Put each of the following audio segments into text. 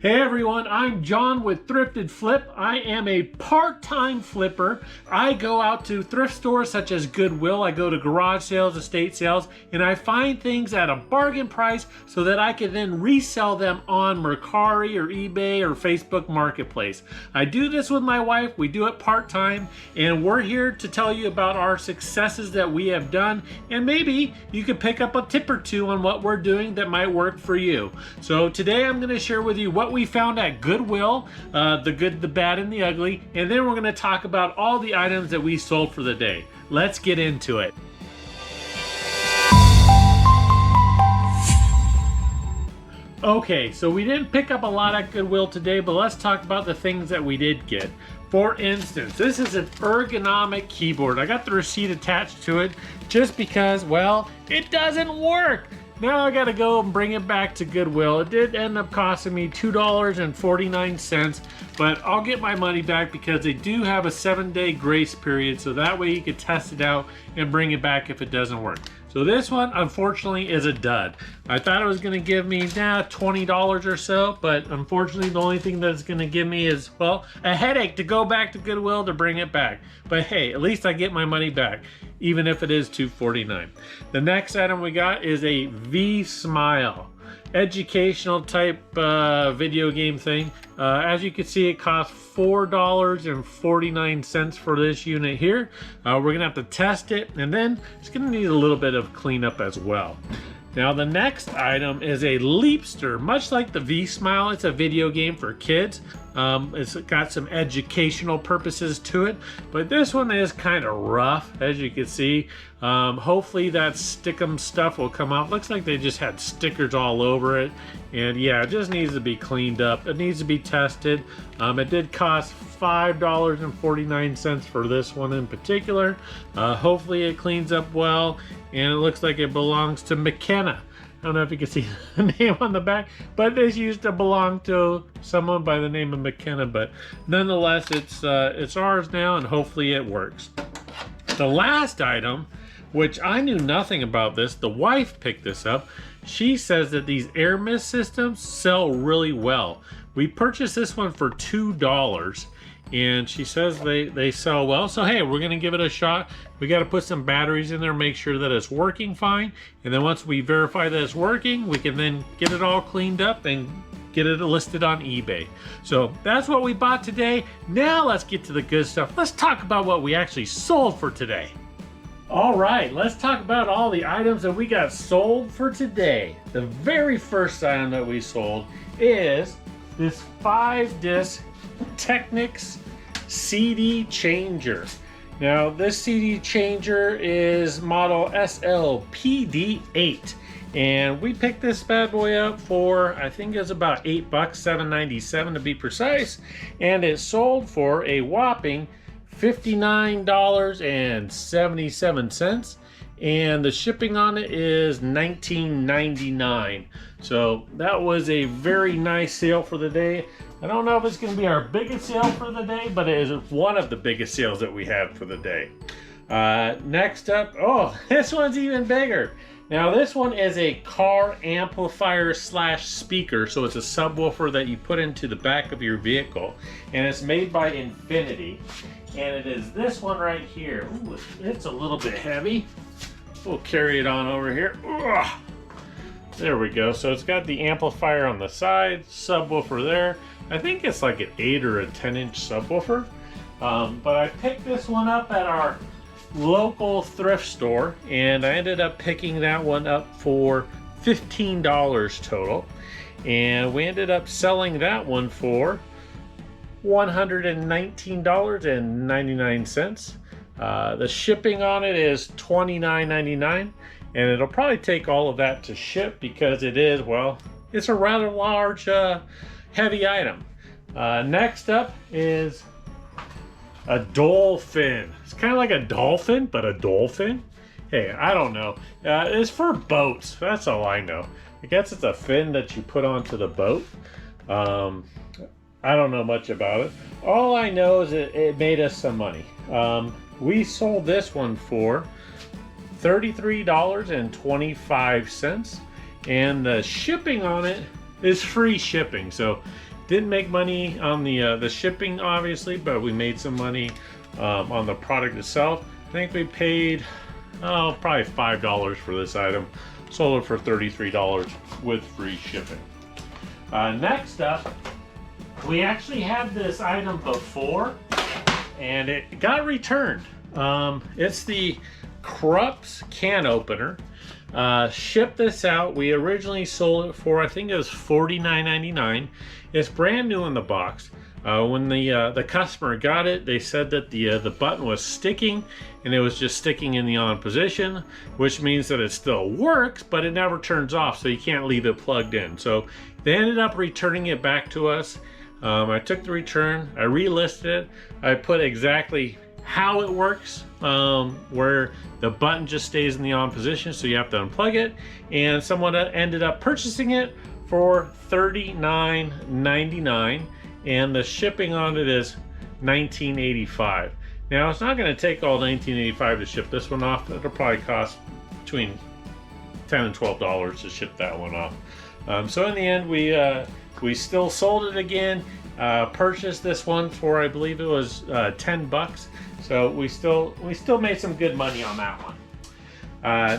Hey everyone, I'm John with Thrifted Flip. I am a part-time flipper. I go out to thrift stores such as Goodwill. I go to garage sales, estate sales, and I find things at a bargain price so that I can then resell them on Mercari or eBay or Facebook Marketplace. I do this with my wife. We do it part-time, and we're here to tell you about our successes that we have done, and maybe you could pick up a tip or two on what we're doing that might work for you. So today I'm going to share with you what we found at Goodwill, the good, the bad, and the ugly, and then we're going to talk about all the items that we sold for the day. Let's get into it. Okay, so we didn't pick up a lot at Goodwill today, but let's talk about the things that we did get. For instance, this is an ergonomic keyboard. I got the receipt attached to it just because, well, it doesn't work. Now I gotta go and bring it back to Goodwill. It did end up costing me $2.49, but I'll get my money back because they do have a 7-day grace period, so that way you can test it out and bring it back if it doesn't work. So this one, unfortunately, is a dud. I thought it was gonna give me $20 or so, but unfortunately the only thing that's gonna give me is, well, a headache to go back to Goodwill to bring it back. But hey, at least I get my money back, even if it is $2.49. The next item we got is a V-Smile. Educational type video game thing. As you can see, it costs $4.49 for this unit here. We're gonna have to test it, and then it's gonna need a little bit of cleanup as well. Now the next item is a Leapster. Much like the V-Smile, it's a video game for kids. It's got some educational purposes to it, but this one is kind of rough, as you can see. Hopefully that stickum stuff will come out. Looks like they just had stickers all over it, and yeah, it just needs to be cleaned up. It needs to be tested. It did cost $5.49 for this one in particular. Hopefully it cleans up well, and it looks like it belongs to McKenna. I don't know if you can see the name on the back, but this used to belong to someone by the name of McKenna, but nonetheless, it's ours now, and hopefully it works. The last item, which I knew nothing about this, the wife picked this up. She says that these air mist systems sell really well. We purchased this one for $2, and she says they sell well, so hey, we're gonna give it a shot. We got to put some batteries in there, make sure that it's working fine, and then once we verify that it's working, we can then get it all cleaned up and get it listed on eBay. So that's what we bought today. Now let's get to the good stuff. Let's talk about what we actually sold for today. All right, let's talk about all the items that we got sold for today. The very first item that we sold is this 5-disc Technics CD changer. Now this CD changer is model SLPD8, and we picked this bad boy up for, I think it was about $8, $7.97 to be precise, and it sold for a whopping $59.77, and the shipping on it is $19.99. So that was a very nice sale for the day. I don't know if it's going to be our biggest sale for the day, but it is one of the biggest sales that we had for the day. Next up, oh, this one's even bigger. Now this one is a car amplifier slash speaker, so it's a subwoofer that you put into the back of your vehicle, and it's made by Infinity, and it is this one right here. Ooh, it's a little bit heavy. We'll carry it on over here. Ugh. There we go. So it's got the amplifier on the side, subwoofer there. I think it's like an 8 or a 10-inch subwoofer. But I picked this one up at our local thrift store, and I ended up picking that one up for $15 total. And we ended up selling that one for $119.99. The shipping on it is $29.99. And it'll probably take all of that to ship because it is, well, it's a rather large, heavy item. Next up is a dolphin. It's kind of like a dolphin, but a dolphin. Hey, I don't know. It's for boats. That's all I know. I guess it's a fin that you put onto the boat. I don't know much about it. All I know is it made us some money. We sold this one for $33.25, and the shipping on it is free shipping. So Didn't make money on the shipping, obviously, but we made some money on the product itself. I think we paid probably $5 for this item. Sold it for $33 with free shipping. Next up, we actually had this item before, and it got returned. It's the Krups can opener. Shipped this out. We originally sold it for, I think it was $49.99. It's brand new in the box. When the customer got it, they said that the button was sticking, and it was just sticking in the on position, which means that it still works, but it never turns off, so you can't leave it plugged in. So they ended up returning it back to us. I took the return, I relisted it, I put exactly how it works, where the button just stays in the on position, so you have to unplug it, and someone ended up purchasing it for $39.99, and the shipping on it is $19.85. Now it's not going to take all $19.85 to ship this one off. It'll probably cost between $10 and $12 to ship that one off. So in the end, we still sold it again. Purchased this one for, I believe it was $10. So we still made some good money on that one.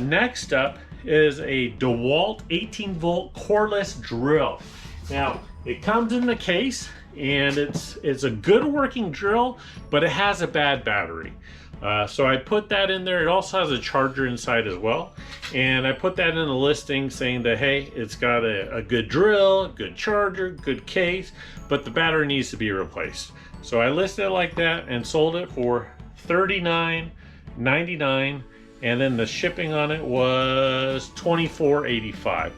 Next up is a DeWalt 18-volt cordless drill. Now it comes in the case, and it's a good working drill, but it has a bad battery. So I put that in there. It also has a charger inside as well. And I put that in the listing saying that, hey, it's got a good drill, good charger, good case, but the battery needs to be replaced. So I listed it like that and sold it for $39.99. And then the shipping on it was $24.85.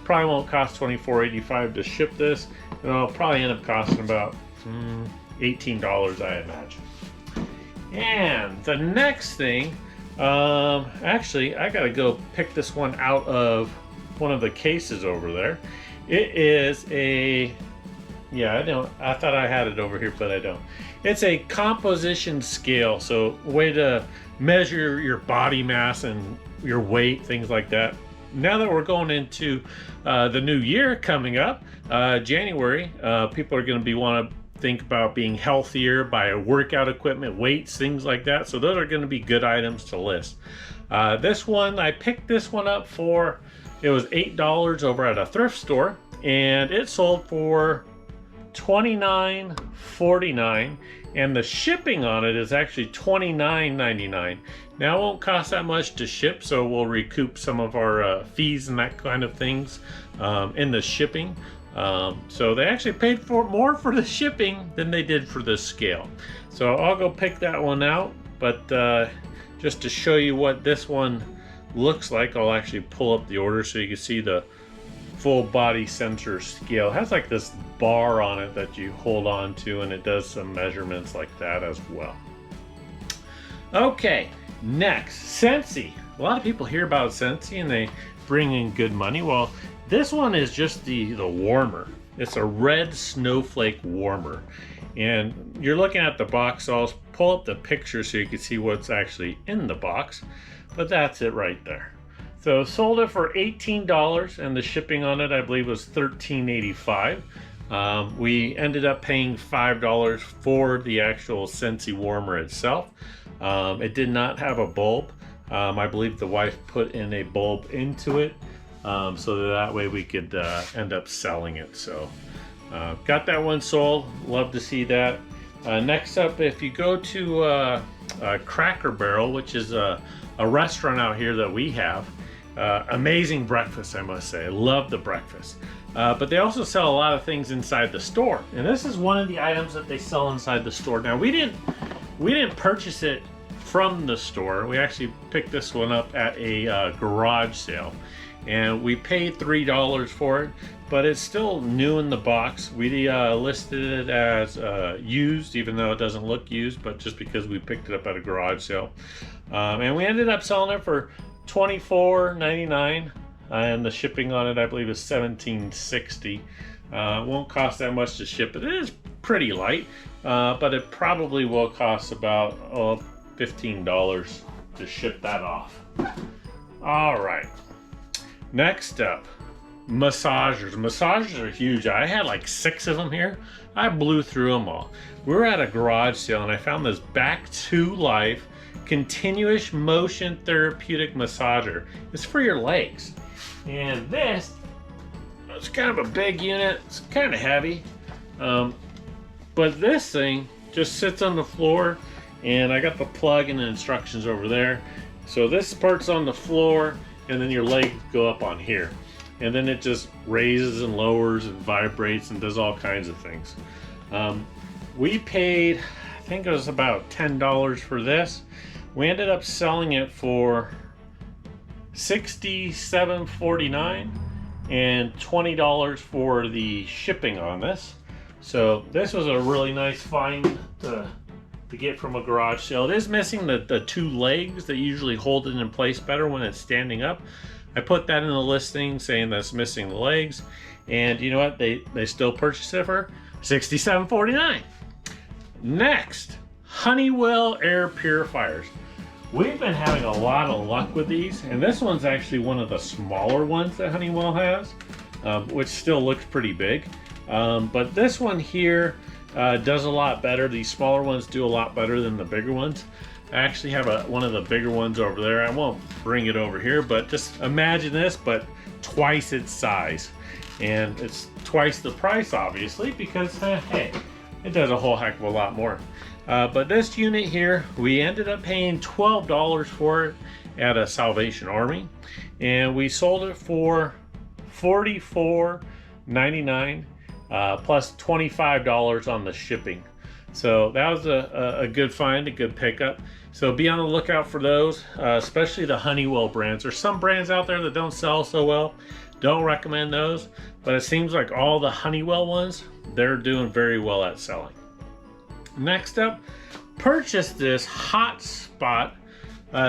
Probably won't cost $24.85 to ship this. It'll probably end up costing about $18, I imagine. And the next thing, actually, I gotta go pick this one out of one of the cases over there. It is a, I thought I had it over here, but I don't. It's a composition scale, so a way to measure your body mass and your weight, things like that. Now that we're going into the new year coming up, January, people are going to want to think about being healthier, buy workout equipment, weights, things like that. So those are going to be good items to list. This one, I picked this one up for, it was $8 over at a thrift store, and it sold for $29.49, and the shipping on it is actually $29.99. Now it won't cost that much to ship, so we'll recoup some of our fees and that kind of things in the shipping. So they actually paid more for the shipping than they did for the scale. So I'll go pick that one out, but just to show you what this one looks like, I'll actually pull up the order so you can see the full body sensor scale. It has like this bar on it that you hold on to, and it does some measurements like that as well. Okay, next, Scentsy. A lot of people hear about Scentsy and they bring in good money. Well, this one is just the warmer. It's a red snowflake warmer. And you're looking at the box, so I'll pull up the picture so you can see what's actually in the box. But that's it right there. So sold it for $18, and the shipping on it, I believe, was $13.85. We ended up paying $5 for the actual Scentsy warmer itself. It did not have a bulb. I believe the wife put in a bulb into it, so that way we could end up selling it. So got that one sold. Love to see that. Next up, if you go to Cracker Barrel, which is a restaurant out here that we have, amazing breakfast, I must say. I love the breakfast. But they also sell a lot of things inside the store, and this is one of the items that they sell inside the store. Now we didn't purchase it from the store. We actually picked this one up at a garage sale, and we paid $3 for it, but it's still new in the box. We listed it as used, even though it doesn't look used, but just because we picked it up at a garage sale. And we ended up selling it for $24.99, and the shipping on it, I believe, is $17.60. Won't cost that much to ship it. It is pretty light, but it probably will cost about $15 to ship that off. All right. Next up, massagers. Massagers are huge. I had like 6 of them here. I blew through them all. We were at a garage sale and I found this Back to Life continuous motion therapeutic massager. It's for your legs. And this, it's kind of a big unit. It's kind of heavy. But this thing just sits on the floor, and I got the plug and the instructions over there. So this part's on the floor, and then your legs go up on here. And then it just raises and lowers and vibrates and does all kinds of things. We paid, I think it was about $10 for this. We ended up selling it for $67.49 and $20 for the shipping on this. So this was a really nice find to get from a garage sale. It is missing the 2 legs that usually hold it in place better when it's standing up. I put that in the listing saying that's missing the legs, and you know what, they still purchased it for $67.49. Next, Honeywell air purifiers. We've been having a lot of luck with these, and this one's actually one of the smaller ones that Honeywell has, which still looks pretty big. But this one here does a lot better. These smaller ones do a lot better than the bigger ones. I actually have one of the bigger ones over there. I won't bring it over here, but just imagine this, but twice its size. And it's twice the price, obviously, because, hey, it does a whole heck of a lot more. But this unit here, we ended up paying $12 for it at a Salvation Army. And we sold it for $44.99. Plus $25 on the shipping. So that was a good find, a good pickup. So be on the lookout for those, especially the Honeywell brands. There's some brands out there that don't sell so well. Don't recommend those, but it seems like all the Honeywell ones, they're doing very well at selling. Next up, purchase this Hotspot,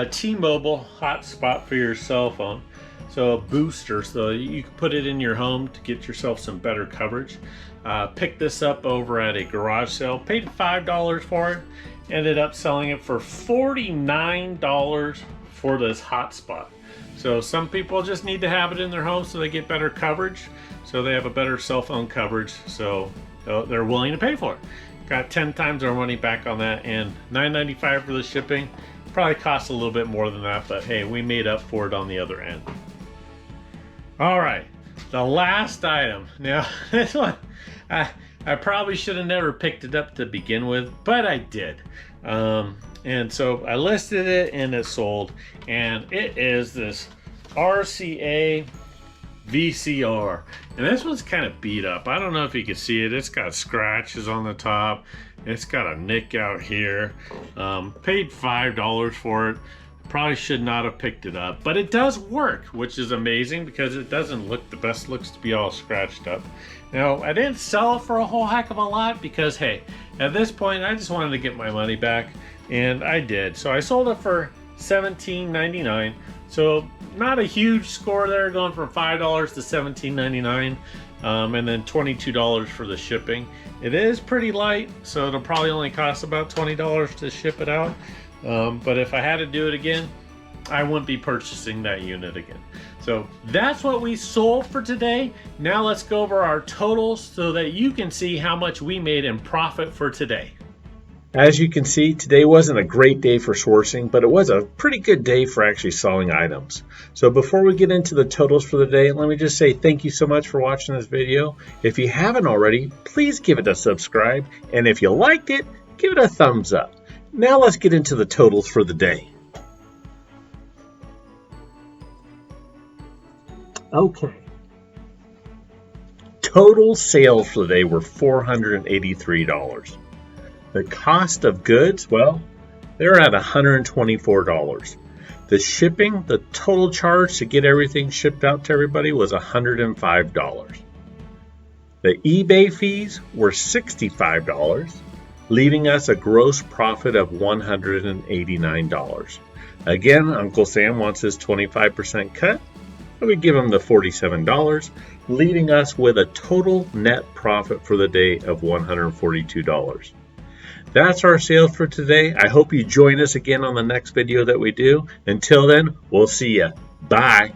T-Mobile Hotspot for your cell phone. So a booster, so you can put it in your home to get yourself some better coverage. Picked this up over at a garage sale, paid $5 for it, ended up selling it for $49 for this Hotspot. So some people just need to have it in their home so they get better coverage, so they have a better cell phone coverage, so they're willing to pay for it. Got 10 times our money back on that, and $9.95 for the shipping. Probably costs a little bit more than that, but hey, we made up for it on the other end. All right, the last item. Now, this one, I probably should have never picked it up to begin with, but I did. And so I listed it and it sold, and it is this RCA VCR. And this one's kind of beat up. I don't know if you can see it. It's got scratches on the top. It's got a nick out here. Paid $5 for it. Probably should not have picked it up, but it does work, which is amazing because it doesn't look the best. Looks to be all scratched up. Now, I didn't sell it for a whole heck of a lot because, hey, at this point, I just wanted to get my money back, and I did. So I sold it for $17.99. So not a huge score there, going from $5 to $17.99, and then $22 for the shipping. It is pretty light, so it'll probably only cost about $20 to ship it out. But if I had to do it again, I wouldn't be purchasing that unit again. So that's what we sold for today. Now let's go over our totals so that you can see how much we made in profit for today. As you can see, today wasn't a great day for sourcing, but it was a pretty good day for actually selling items. So before we get into the totals for the day, let me just say thank you so much for watching this video. If you haven't already, please give it a subscribe. And if you liked it, give it a thumbs up. Now let's get into the totals for the day. Okay. Total sales for the day were $483. The cost of goods, well, they're at $124. The shipping, the total charge to get everything shipped out to everybody was $105. The eBay fees were $65. Leaving us a gross profit of $189. Again, Uncle Sam wants his 25% cut. We give him the $47, leaving us with a total net profit for the day of $142. That's our sales for today. I hope you join us again on the next video that we do. Until then, we'll see ya. Bye.